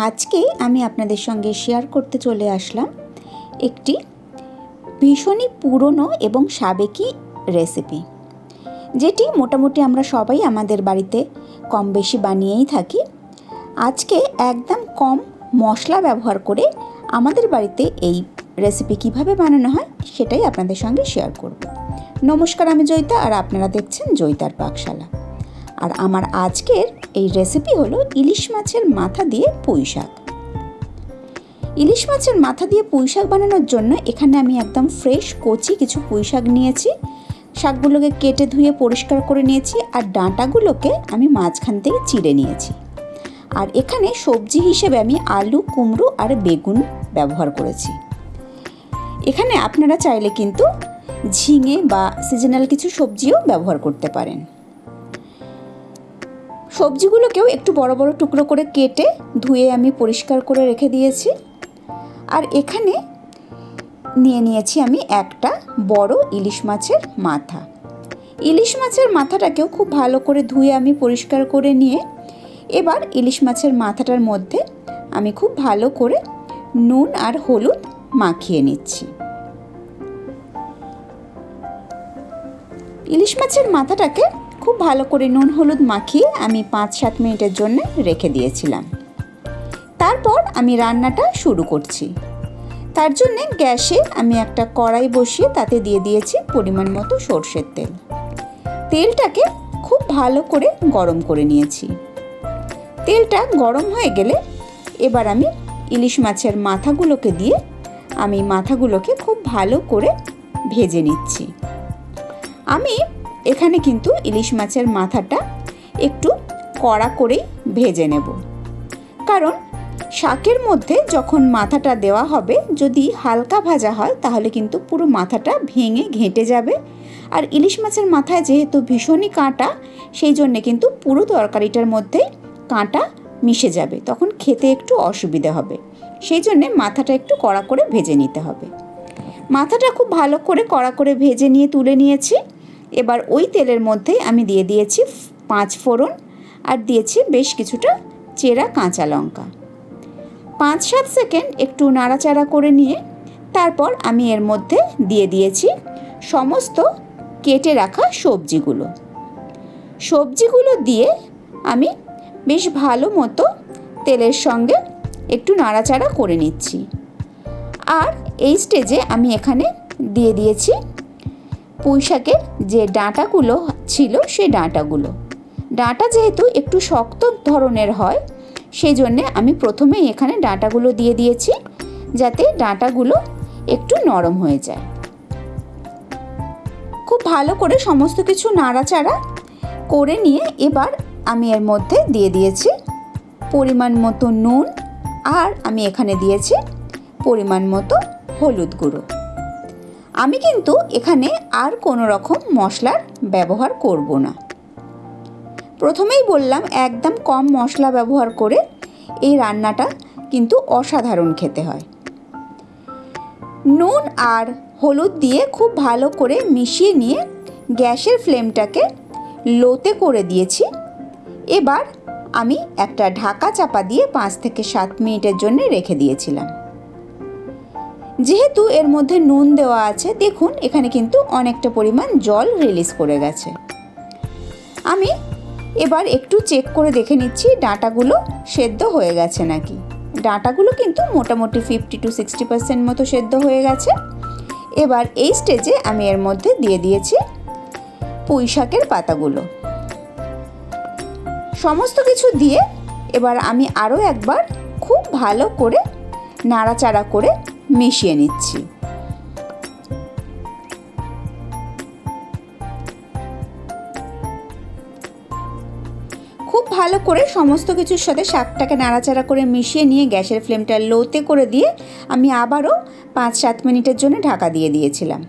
আজকে আমি আপনাদের সঙ্গে শেয়ার করতে চলে আসলাম একটি ভীষণই পুরনো এবং সাবেকি রেসিপি, যেটি মোটামুটি আমরা সবাই আমাদের বাড়িতে কম বেশি বানিয়েই থাকি। আজকে একদম কম মশলা ব্যবহার করে আমাদের বাড়িতে এই রেসিপি কিভাবে বানানো হয় সেটাই আপনাদের সঙ্গে শেয়ার করব। নমস্কার, আমি জয়িতা আর আপনারা দেখছেন জয়িতার পাকশালা। আর আমার আজকের এই রেসিপি হলো ইলিশ মাছের মাথা দিয়ে পুঁই শাক। ইলিশ মাছের মাথা দিয়ে পুঁই শাক বানানোর জন্য এখানে আমি একদম ফ্রেশ কচি কিছু পুঁই শাক নিয়েছি। শাকগুলোকে কেটে ধুয়ে পরিষ্কার করে নিয়েছি আর ডাঁটাগুলোকে আমি মাঝখান থেকে চিড়ে নিয়েছি। আর এখানে সবজি হিসেবে আমি আলু, কুমড়ো আর বেগুন ব্যবহার করেছি। এখানে আপনারা চাইলে কিন্তু ঝিঙে বা সিজনাল কিছু সবজিও ব্যবহার করতে পারেন। সবজিগুলোকেও একটু বড় বড় টুকরো করে কেটে ধুয়ে আমি পরিষ্কার করে রেখে দিয়েছি। আর এখানে নিয়ে নিয়েছি আমি একটা বড় ইলিশ মাছের মাথা। ইলিশ মাছের মাথাটাকেও খুব ভালো করে ধুয়ে আমি পরিষ্কার করে নিয়ে এবার ইলিশ মাছের মাথাটার মধ্যে আমি খুব ভালো করে নুন আর হলুদ মাখিয়ে নিচ্ছি। ইলিশ মাছের মাথাটাকে খুব ভালো করে নুন হলুদ মাখিয়ে আমি 5-7 মিনিটের জন্য রেখে দিয়েছিলাম। তারপর আমি রান্নাটা শুরু করছি। তার জন্যে গ্যাসে আমি একটা কড়াই বসিয়ে তাতে দিয়ে দিয়েছি পরিমাণ মতো সরষের তেল। তেলটাকে খুব ভালো করে গরম করে নিয়েছি। তেলটা গরম হয়ে গেলে এবার আমি ইলিশ মাছের মাথাগুলোকে দিয়ে আমি মাথাগুলোকে খুব ভালো করে ভেজে নিচ্ছি। আমি এখানে কিন্তু ইলিশ মাছের মাথাটা একটু কড়া করেই ভেজে নেব, কারণ শাকের মধ্যে যখন মাথাটা দেওয়া হবে যদি হালকা ভাজা হয় তাহলে কিন্তু পুরো মাথাটা ভেঙে ঘেঁটে যাবে। আর ইলিশ মাছের মাথায় যেহেতু ভীষণই কাঁটা, সেই জন্যে কিন্তু পুরো তরকারিটার মধ্যেই কাঁটা মিশে যাবে, তখন খেতে একটু অসুবিধা হবে। সেই জন্যে মাথাটা একটু কড়া করে ভেজে নিতে হবে। মাথাটা খুব ভালো করে কড়া করে ভেজে নিয়ে তুলে নিয়েছি। এবার ওই তেলের মধ্যে আমি দিয়ে দিয়েছি 5 ফোড়ন আর দিয়েছি বেশ কিছুটা চেরা কাঁচা লঙ্কা। 5-7 সেকেন্ড একটু নাড়াচাড়া করে নিয়ে তারপর আমি এর মধ্যে দিয়ে দিয়েছি সমস্ত কেটে রাখা সবজিগুলো দিয়ে আমি বেশ ভালো মতো তেলের সঙ্গে একটু নাড়াচাড়া করে নিচ্ছি। আর এই স্টেজে আমি এখানে দিয়ে দিয়েছি পুঁই শাকের যে ডাঁটাগুলো ছিল সেই ডাঁটা যেহেতু একটু শক্ত ধরনের হয়, সেই জন্যে আমি প্রথমেই এখানে ডাঁটাগুলো দিয়ে দিয়েছি যাতে ডাঁটাগুলো একটু নরম হয়ে যায়। খুব ভালো করে সমস্ত কিছু নাড়াচাড়া করে নিয়ে এবার আমি এর মধ্যে দিয়ে দিয়েছি পরিমাণ মতো নুন আর আমি এখানে দিয়েছি পরিমাণ মতো হলুদ গুঁড়ো। আমি কিন্তু এখানে আর কোনো রকম মশলার ব্যবহার করব না। প্রথমেই বললাম একদম কম মশলা ব্যবহার করে এই রান্নাটা কিন্তু অসাধারণ খেতে হয়। নুন আর হলুদ দিয়ে খুব ভালো করে মিশিয়ে নিয়ে গ্যাসের ফ্লেমটাকে লোতে করে দিয়েছি। এবার আমি একটা ঢাকা চাপা দিয়ে 5 থেকে 7 মিনিটের জন্য রেখে দিয়েছিলাম। যেহেতু এর মধ্যে নুন দেওয়া আছে, দেখুন এখানে কিন্তু অনেকটা পরিমাণ জল রিলিজ করে গেছে। আমি এবার একটু চেক করে দেখে নিচ্ছি ডাঁটাগুলো সেদ্ধ হয়ে গেছে নাকি। ডাঁটাগুলো কিন্তু মোটামুটি 50-60% মতো সেদ্ধ হয়ে গেছে। এবার এই স্টেজে আমি এর মধ্যে দিয়ে দিয়েছি পুঁই শাকের পাতাগুলো। সমস্ত কিছু দিয়ে এবার আমি আরও একবার খুব ভালো করে নাড়াচাড়া করে মিশিয়ে নিচ্ছি। খুব ভালো করে সমস্ত কিছুর সাথে শাকটাকে নাড়াচাড়া করে মিশিয়ে নিয়ে গ্যাসের ফ্লেমটা লোতে করে দিয়ে আমি আবারও 5-7 মিনিটের জন্য ঢাকা দিয়ে দিয়েছিলাম।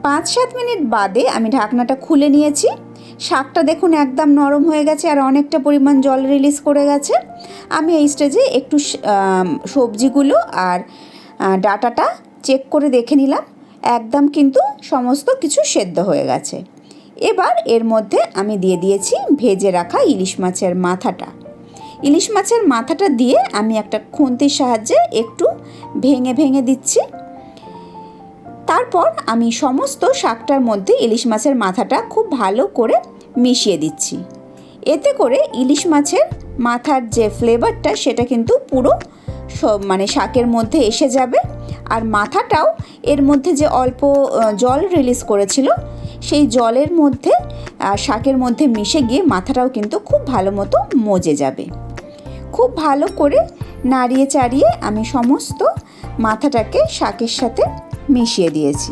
5-7 মিনিট বাদে আমি ঢাকনাটা খুলে নিয়েছি। শাকটা দেখুন একদম নরম হয়ে গেছে আর অনেকটা পরিমাণ জল রিলিজ করে গেছে। আমি এই স্টেজে একটু সবজিগুলো আর ডাঁটাটা চেক করে দেখে নিলাম, একদম কিন্তু সমস্ত কিছু সেদ্ধ হয়ে গেছে। এবার এর মধ্যে আমি দিয়ে দিয়েছি ভেজে রাখা ইলিশ মাছের মাথাটা। ইলিশ মাছের মাথাটা দিয়ে আমি একটা খুন্তির সাহায্যে একটু ভেঙে ভেঙে দিচ্ছি। তারপর আমি সমস্ত শাকটার মধ্যে ইলিশ মাছের মাথাটা খুব ভালো করে মিশিয়ে দিচ্ছি। এতে করে ইলিশ মাছের মাথার যে ফ্লেভারটা সেটা কিন্তু পুরো মানে শাকের মধ্যে এসে যাবে। আর মাথাটাও এর মধ্যে যে অল্প জল রিলিজ করেছিল সেই জলের মধ্যে শাকের মধ্যে মিশে গিয়ে মাথাটাও কিন্তু খুব ভালো মতো মজে যাবে। খুব ভালো করে নাড়িয়ে চাড়িয়ে আমি সমস্ত মাথাটাকে শাকের সাথে মিশিয়ে দিয়েছি।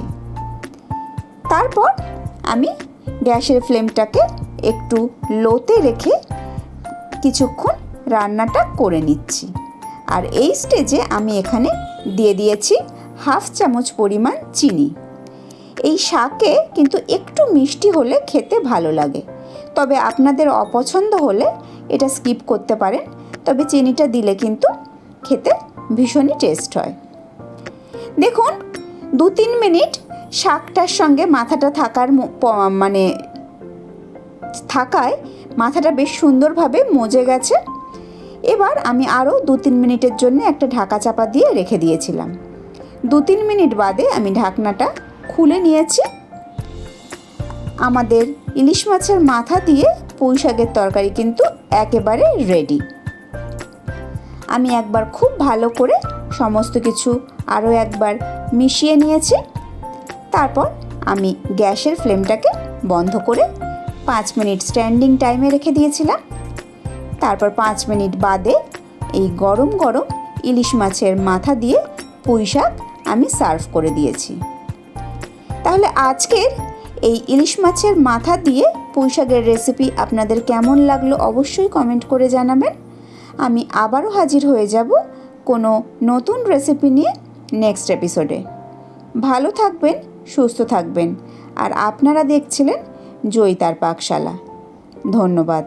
তারপর আমি গ্যাসের ফ্লেমটাকে একটু লোতে রেখে কিছুক্ষণ রান্নাটা করে নিচ্ছি। আর এই স্টেজে আমি এখানে দিয়ে দিয়েছি 1/2 চামচ পরিমাণ চিনি। এই শাকে কিন্তু একটু মিষ্টি হলে খেতে ভালো লাগে, তবে আপনাদের অপছন্দ হলে এটা স্কিপ করতে পারেন, তবে চিনিটা দিলে কিন্তু খেতে ভীষণই টেস্ট হয়। দেখুন 2-3 মিনিট শাকটার সঙ্গে মাথাটা থাকায় মাথাটা বেশ সুন্দরভাবে মজে গেছে। এবার আমি আরও 2-3 মিনিটের জন্য একটা ঢাকা চাপা দিয়ে রেখে দিয়েছিলাম। 2-3 মিনিট বাদে আমি ঢাকনাটা খুলে নিয়েছি। আমাদের ইলিশ মাছের মাথা দিয়ে পুঁই শাকের তরকারি কিন্তু একেবারে রেডি। আমি একবার খুব ভালো করে সমস্ত কিছু আরও একবার মিশিয়ে নিয়েছি। তারপর আমি গ্যাসের ফ্লেমটাকে বন্ধ করে 5 মিনিট স্ট্যান্ডিং টাইমে রেখে দিয়েছিলাম। তারপর 5 মিনিট বাদে এই গরম গরম ইলিশ মাছের মাথা দিয়ে পুঁই শাক আমি সার্ভ করে দিয়েছি। তাহলে আজকের এই ইলিশ মাছের মাথা দিয়ে পুঁই শাকের রেসিপি আপনাদের কেমন লাগলো অবশ্যই কমেন্ট করে জানাবেন। আমি আবারও হাজির হয়ে যাব কোনো নতুন রেসিপি নিয়ে নেক্সট এপিসোডে। ভালো থাকবেন, সুস্থ থাকবেন। আর আপনারা দেখছিলেন জয়িতার পাকশালা। ধন্যবাদ।